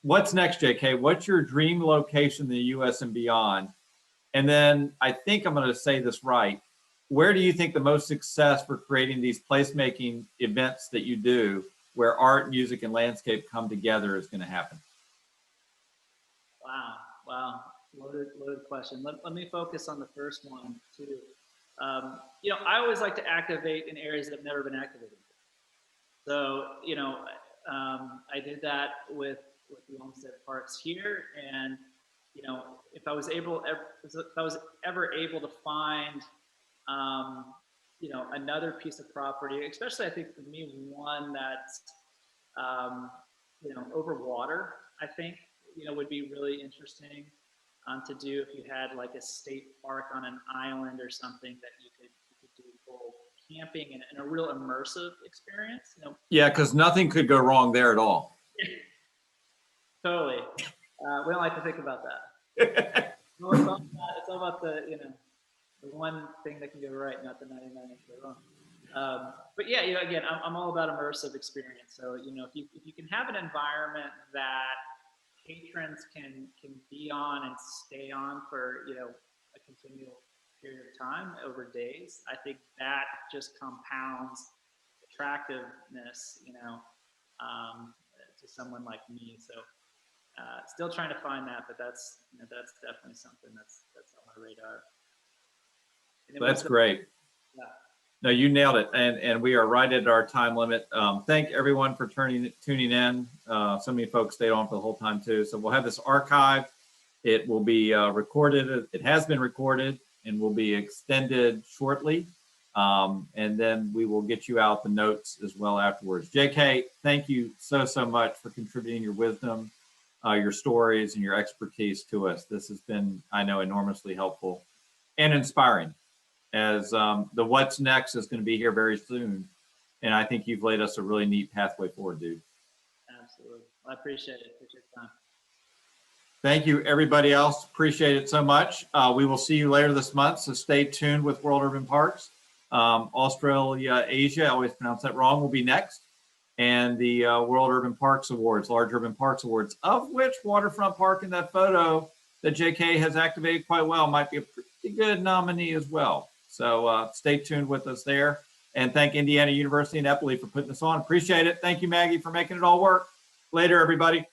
What's next, JK? What's your dream location in the U.S. and beyond? And then I think I'm going to say this right. Where do you think the most success for creating these placemaking events that you do, where art, music, and landscape come together, is going to happen? Wow. Loaded question. Let me focus on the first one too. you know, I always like to activate in areas that have never been activated. So, you know, I did that with the Olmsted Parks here, and you know, if I was ever able to find, you know, another piece of property, especially I think for me one that's, you know, over water, I think, you know, would be really interesting to do if you had like a state park on an island or something that you could do full camping and a real immersive experience. You know, Yeah, because nothing could go wrong there at all. totally. We don't like to think about that. No, it's all about the, you know, the one thing that can go right, not the 99 that can go wrong. But yeah, you know, again, I'm all about immersive experience. So, you know, if you can have an environment that patrons can be on and stay on for, you know, a continual period of time over days, I think that just compounds attractiveness, you know, to someone like me. So still trying to find that, but that's, you know, that's definitely something that's on my radar. That's great. Yeah. No, you nailed it. And we are right at our time limit. Thank everyone for tuning in. So many folks stayed on for the whole time too. So we'll have this archived. It will be recorded. It has been recorded and will be extended shortly. And then we will get you out the notes as well afterwards. JK, thank you so much for contributing your wisdom, your stories, and your expertise to us. This has been, I know, enormously helpful and inspiring, as the what's next is going to be here very soon. And I think you've laid us a really neat pathway forward, dude. Absolutely. Well, I appreciate it. Appreciate the time. Thank you, everybody else. Appreciate it so much. We will see you later this month, so stay tuned with World Urban Parks. Australia, Asia, I always pronounce that wrong, will be next. And the World Urban Parks Awards, Large Urban Parks Awards, of which Waterfront Park in that photo that JK has activated quite well might be a pretty good nominee as well. So stay tuned with us there. And thank Indiana University and Eppley for putting this on. Appreciate it. Thank you, Maggie, for making it all work. Later, everybody.